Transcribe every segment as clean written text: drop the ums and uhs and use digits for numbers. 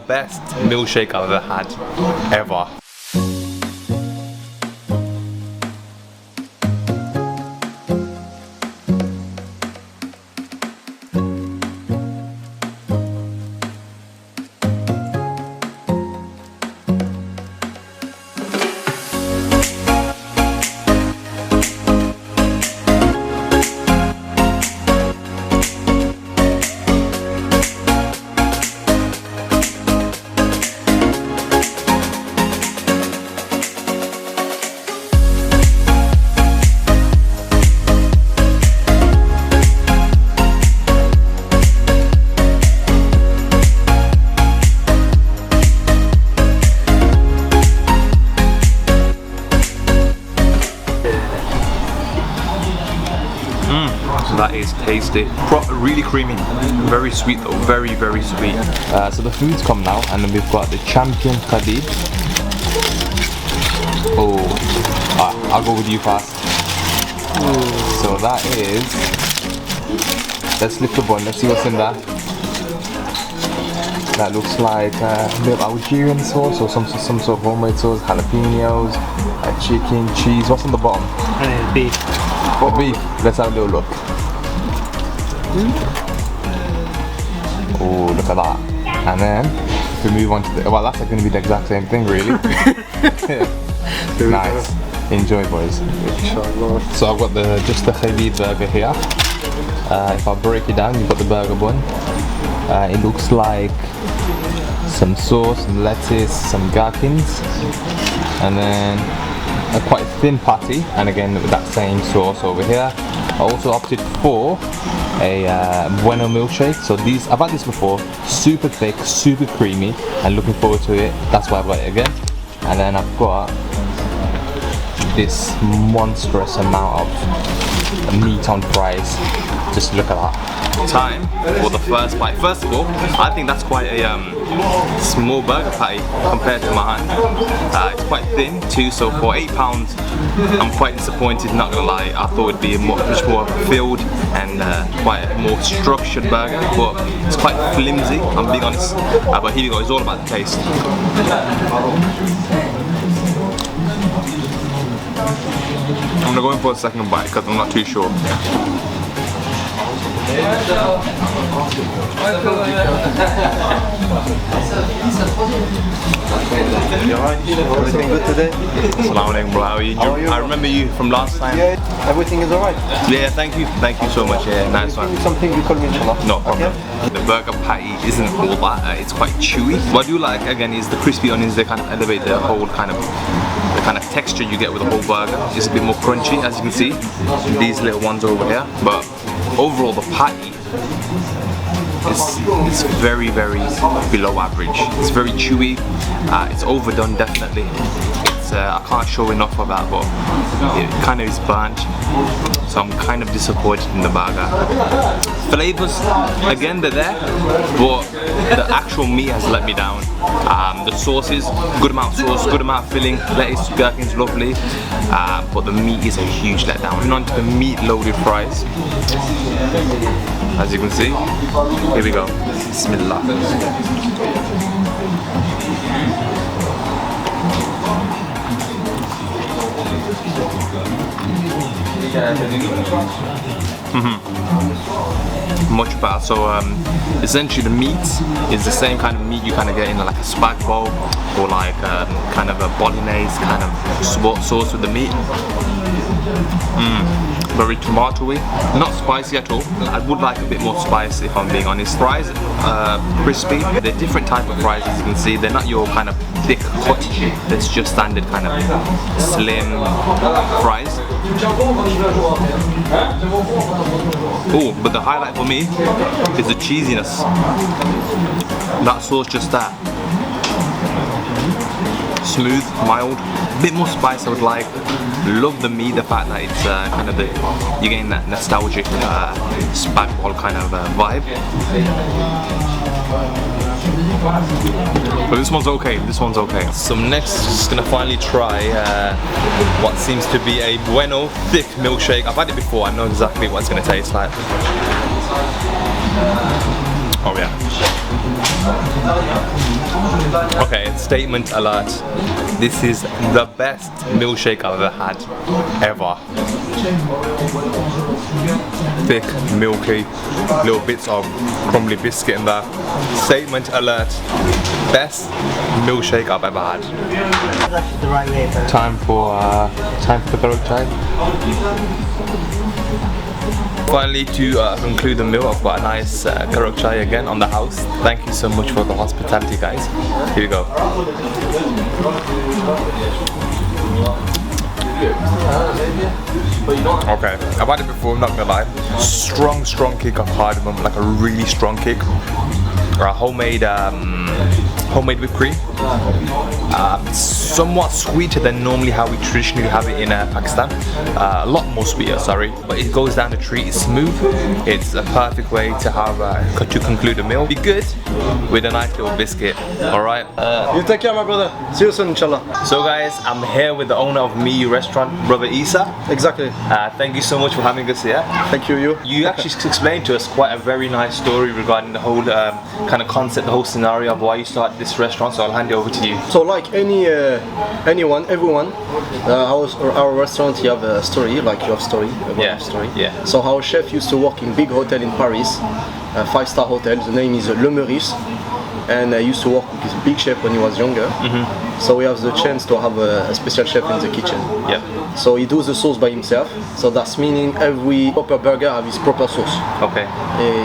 best milkshake I've ever had, ever. That is tasty. Really creamy. Very sweet though. Very, very sweet. So the food's come now, and then we've got the champion Khabib. Oh, I'll go with you first. So that is. Let's lift the bun. Let's see what's in there. That looks like a bit of Algerian sauce or some sort of homemade sauce. Jalapenos, chicken, cheese. What's on the bottom? Beef. What beef? Let's have a little look. Oh, look at that. And then if we move on to the, well, that's going to be the exact same thing, really. Nice. Enjoy, boys. So I've got just the Khabib burger here. If I break it down, you've got the burger bun. It looks like some sauce, some lettuce, some gherkins, and then a quite thin patty, and again with that same sauce over here. I also opted for a Bueno milkshake. So these, I've had this before, super thick, super creamy, and looking forward to it. That's why I've got it again. And then I've got this monstrous amount of meat on fries. Just look at that. Time for the first bite. First of all, I think that's quite a small burger patty compared to my hand. It's quite thin too, so for £8 I'm quite disappointed, not gonna lie. I thought it'd be a much more filled and quite a more structured burger, but it's quite flimsy, I'm being honest. But here we go, it's all about the taste. I'm gonna go in for a second bite because I'm not too sure. Everything good today? Assalamu alaikum, bro. How are you? I remember you from last time. Yeah, everything is alright. Yeah, thank you so much. Yeah, nice one. Something you call me inshallah. No problem. Okay. The burger patty isn't all that. It's quite chewy. What I do like again is the crispy onions. They kind of elevate the whole kind of texture you get with the whole burger. It's a bit more crunchy, as you can see. These little ones over here, but overall the patty is very, very below average. It's very chewy. It's overdone, definitely. I can't show enough of that, but it kind of is burnt, so I'm kind of disappointed in the burger. Flavors, again, they're there, but the actual meat has let me down. The sauces, good amount of sauce, good amount of filling, lettuce, gherkins, lovely, but the meat is a huge letdown. Moving on to the meat-loaded fries. As you can see, here we go. Bismillah. Much better. So essentially the meat is the same kind of meat you kind of get in like a spag bowl or like kind of a bolognese kind of sauce with the meat. Very tomatoey, not spicy at all. I would like a bit more spice if I'm being honest. Fries crispy. They're different type of fries, as you can see. They're not your kind of thick cut. It's just standard kind of slim fries. Oh, but the highlight for me is the cheesiness. That sauce just that. Smooth, mild, a bit more spice I would like. Love the meat, the fact that it's kind of you're getting that nostalgic spag bol kind of vibe. But this one's okay, So next, just gonna finally try what seems to be a Bueno thick milkshake. I've had it before, I know exactly what it's gonna taste like. Oh yeah. Okay, statement alert. This is the best milkshake I've ever had, ever. Thick, milky, little bits of crumbly biscuit in there. Statement alert. Best milkshake I've ever had. That's the right way, but Time for the karak chai. Finally, to conclude the meal, I've got a nice karak chai again on the house. Thank you so much for the hospitality, guys. Here we go. Okay, I've had it before, I'm not gonna lie. Strong kick of cardamom, like a really strong kick. Homemade whipped cream. Somewhat sweeter than normally how we traditionally have it in Pakistan. A lot more sweeter, sorry. But it goes down the treat. It's smooth. It's a perfect way to have to conclude a meal. Be good with a nice little biscuit. All right. You take care, my brother. See you soon, inshallah. So guys, I'm here with the owner of Miu restaurant, brother Isa. Exactly. Thank you so much for having us here. Thank you. You actually explained to us quite a very nice story regarding the whole kind of concept, the whole scenario of why you started this restaurant. So I'll hand it over to you. So like everyone, our restaurant, you have a story, like you have story, a story. Yeah. So our chef used to work in big hotel in Paris, a 5-star hotel. The name is Le Meurice, and I used to work with his big chef when he was younger. So we have the chance to have a special chef in the kitchen. Yep. So he does the sauce by himself. So that's meaning every proper burger have his proper sauce. Okay.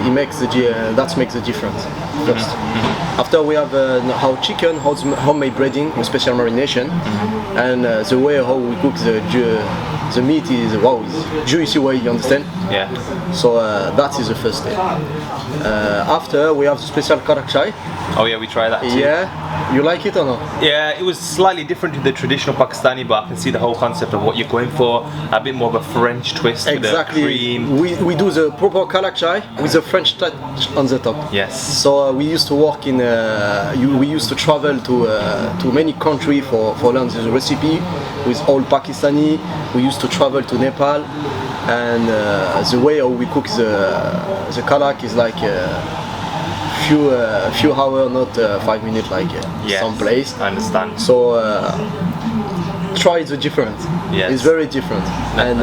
He makes that makes the difference first. After we have our chicken, homemade breading with special marination, and the way how we cook the meat is is juicy way, you understand? Yeah. So that is the first step. After we have the special karak chai. Oh yeah, we try that too. Yeah. You like it or not? Yeah, it was slightly different to the traditional Pakistani, but I can see the whole concept of what you're going for. A bit more of a French twist Exactly. with the cream. We do the proper karak chai with a French touch on the top. Yes. So we used to work in. We used to travel to many countries for learn the recipe with all Pakistani. We used to travel to Nepal, and the way how we cook the karak is like. Few hours, not 5 minutes like some place. I understand. So try the difference. Yes. It's very different, and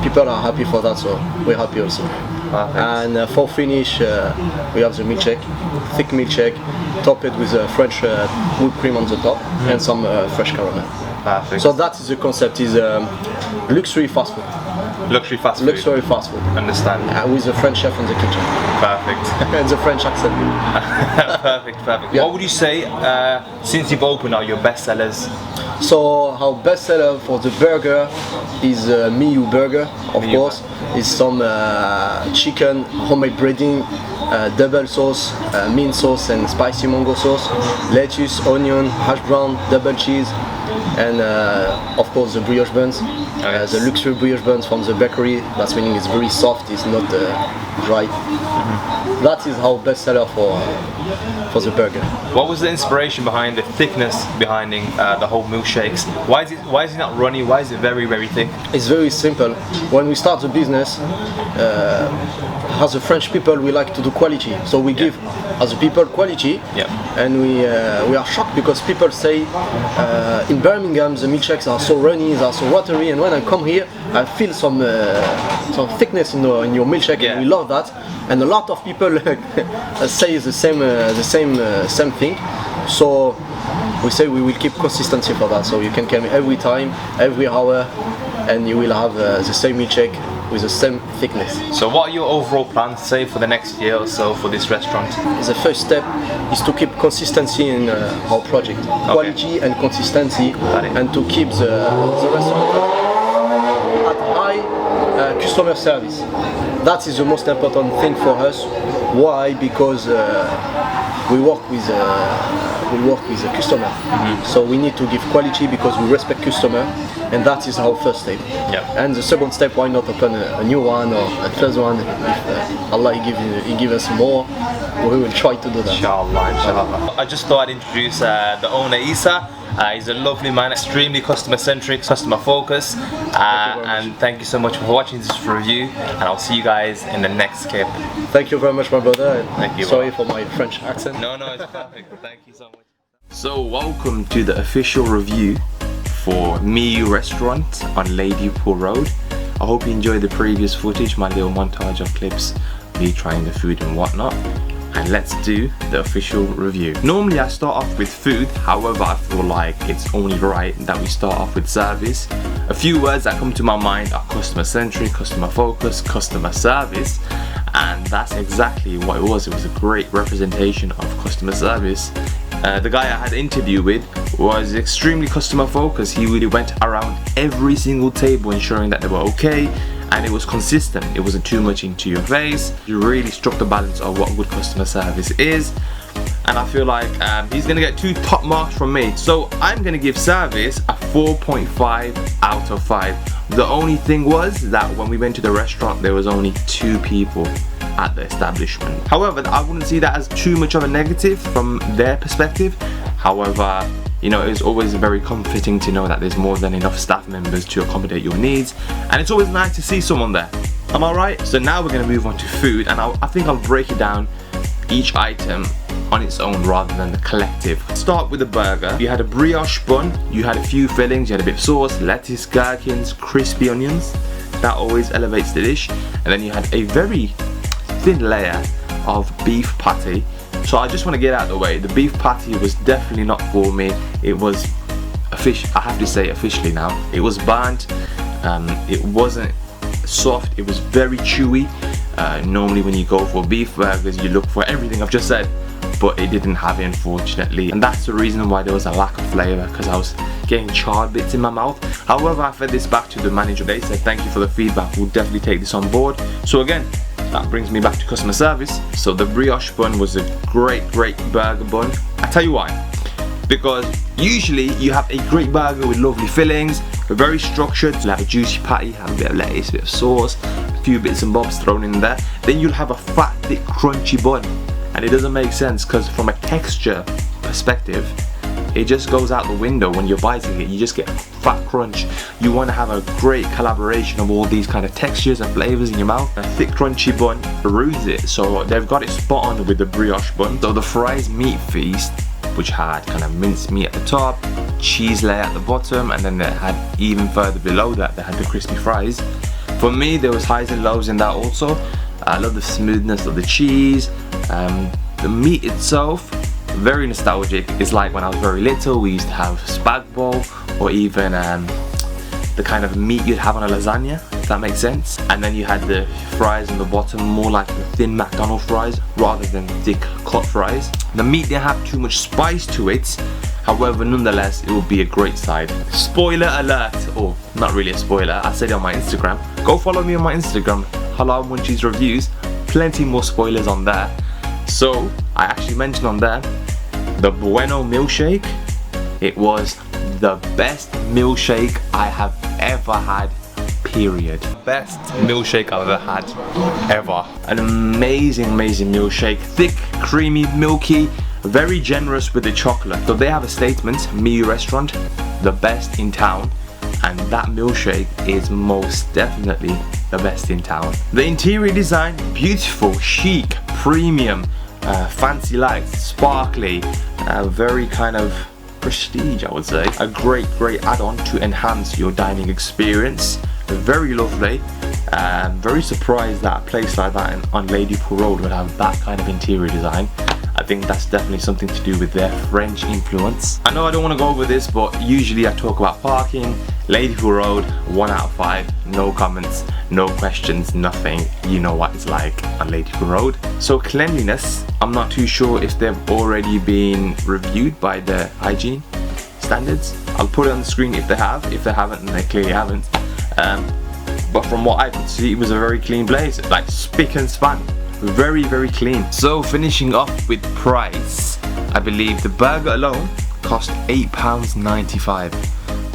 people are happy for that. So we're happy also. Perfect. And for finish, we have the milkshake, thick milkshake, topped with French whipped cream on the top and some fresh caramel. Perfect. So that is the concept. Is luxury fast food. Luxury fast food. Luxury fast food. Understand. With the French chef in the kitchen. Perfect. And the French accent. Perfect. Yeah. What would you say, since you've opened, are your best sellers? So our best seller for the burger is Miu Burger, of Miu course. Is some chicken, homemade breading, double sauce, mint sauce and spicy mango sauce, lettuce, onion, hash brown, double cheese, and of course the brioche buns. Yes. The luxury brioche buns from the bakery. That's meaning it's very soft, it's not dry. That is our best seller for the burger. What was the inspiration behind the thickness behind the whole milkshakes? Why is it not runny? Why is it very, very thick? It's very simple. When we start the business, as the French people, we like to do quality. So we give as a people quality, and we are shocked because people say in Birmingham the milkshakes are so runny, they are so watery, and when I come here, I feel some thickness in your milkshake, and we love that. And a lot of people say the same thing. So we say we will keep consistency for that. So you can come every time, every hour, and you will have the same milkshake with the same thickness. So what are your overall plans, say, for the next year or so for this restaurant? The first step is to keep consistency in our project. Quality and consistency, and to keep the restaurant at high customer service. That is the most important thing for us. Why? Because we work with the customer. So we need to give quality because we respect customer, and that is our first step. And the second step, why not open a new one or a third one? If Allah He give us more, we will try to do that. Inshallah. I just thought I'd introduce the owner Isa. He's a lovely man, extremely customer centric, customer focused, and thank you so much for watching this review, and I'll see you guys in the next clip. Thank you very much, my brother. Thank you. Sorry for my French accent. No, it's perfect. Thank you so much. So welcome to the official review for Miu restaurant on Ladypool Road. I hope you enjoyed the previous footage, my little montage of clips, me trying the food and whatnot. And let's do the official review. Normally I start off with food, however I feel like it's only right that we start off with service. A few words that come to my mind are customer centric, customer focused, customer service, and that's exactly what it was. It was a great representation of customer service. The guy I had an interview with was extremely customer focused. He really went around every single table ensuring that they were okay, and it was consistent. It wasn't too much into your face. You really struck the balance of what good customer service is, and I feel like he's gonna get 2 top marks from me. So I'm gonna give service a 4.5 out of 5. The only thing was that when we went to the restaurant, there was only 2 people at the establishment. However, I wouldn't see that as too much of a negative from their perspective. However, you know, it's always very comforting to know that there's more than enough staff members to accommodate your needs, and it's always nice to see someone there. Am I right? So now we're going to move on to food, and I think I'll break it down each item on its own rather than the collective. Start with the burger. You had a brioche bun, you had a few fillings, you had a bit of sauce, lettuce, gherkins, crispy onions. That always elevates the dish. And then you had a very thin layer of beef patty. So I just want to get out of the way. The beef patty was definitely not for me. It was I have to say officially now, it was burnt. It wasn't soft, it was very chewy. Normally when you go for beef burgers, you look for everything I've just said, but it didn't have it, unfortunately, and that's the reason why there was a lack of flavour, because I was getting charred bits in my mouth. However, I fed this back to the manager. They said thank you for the feedback, we'll definitely take this on board. So again, that brings me back to customer service. So the brioche bun was a great burger bun. I tell you why, because usually you have a great burger with lovely fillings, very structured. You'll have a juicy patty, have a bit of lettuce, a bit of sauce, a few bits and bobs thrown in there. Then you'll have a fat, thick, crunchy bun, and it doesn't make sense because from a texture perspective, it just goes out the window when you're biting it. You just get fat crunch. You want to have a great collaboration of all these kind of textures and flavors in your mouth. A thick crunchy bun ruins it, so they've got it spot on with the brioche bun. So the fries meat feast, which had kind of minced meat at the top, cheese layer at the bottom, and then they had even further below that they had the crispy fries. For me, there was highs and lows in that also. I love the smoothness of the cheese. The meat itself, very nostalgic. It's like when I was very little, we used to have spag bowl, or even the kind of meat you'd have on a lasagna, if that makes sense. And then you had the fries on the bottom, more like the thin McDonald's fries rather than thick cut fries. The meat didn't have too much spice to it, however, nonetheless, it would be a great side. Spoiler alert, or not really a spoiler, I said it on my Instagram. Go follow me on my Instagram, Halal Munchies Reviews. Plenty more spoilers on there. So I actually mentioned on there the Bueno milkshake. It was the best milkshake I have ever had, period. Best milkshake I've ever had, ever. An amazing milkshake. Thick, creamy, milky, very generous with the chocolate. So they have a statement, Miu restaurant, the best in town, and that milkshake is most definitely the best in town. The interior design, beautiful, chic, premium, fancy lights, sparkly, very kind of prestige, I would say. A great add-on to enhance your dining experience. Very lovely. Very surprised that a place like that on Ladypool Road would have that kind of interior design. I think that's definitely something to do with their French influence. I know I don't want to go over this, but usually I talk about parking. Ladypool Road, 1 out of 5, no comments, no questions, nothing. You know what it's like on Ladypool Road. So cleanliness, I'm not too sure if they've already been reviewed by the hygiene standards. I'll put it on the screen if they have. If they haven't, then they clearly haven't. But from what I could see, it was a very clean place, like spick and span. Very clean. So finishing off with price, I believe the burger alone cost £8.95.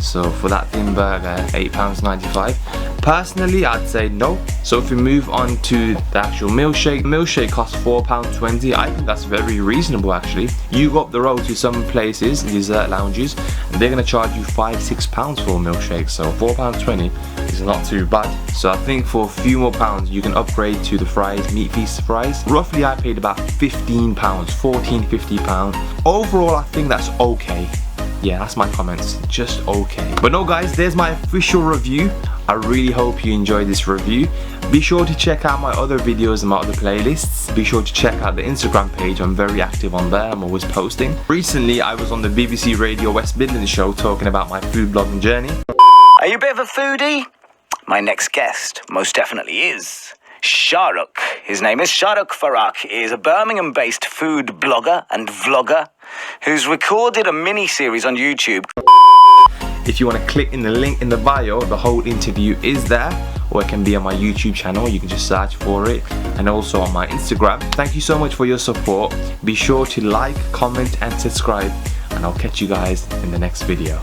So for that thin burger, £8.95. Personally, I'd say no. So if we move on to the actual milkshake costs £4.20. I think that's very reasonable actually. You go up the road to some places, dessert lounges, and they're gonna charge you £5-6 for a milkshake. So £4.20 is not too bad. So I think for a few more pounds you can upgrade to the fries, meat feast fries. Roughly I paid about £15, £14-15. Overall I think that's okay. Yeah, that's my comments, just okay. But no guys, there's my official review. I really hope you enjoyed this review. Be sure to check out my other videos and my other playlists. Be sure to check out the Instagram page, I'm very active on there, I'm always posting. Recently I was on the BBC Radio West Midlands show talking about my food blogging journey. Are you a bit of a foodie? My next guest most definitely is Shahrukh. His name is Shahrukh Faraq. He is a Birmingham-based food blogger and vlogger who's recorded a mini-series on YouTube. If you want to click in the link in the bio, the whole interview is there, or it can be on my YouTube channel, you can just search for it, and also on my Instagram. Thank you so much for your support. Be sure to like, comment and subscribe, and I'll catch you guys in the next video.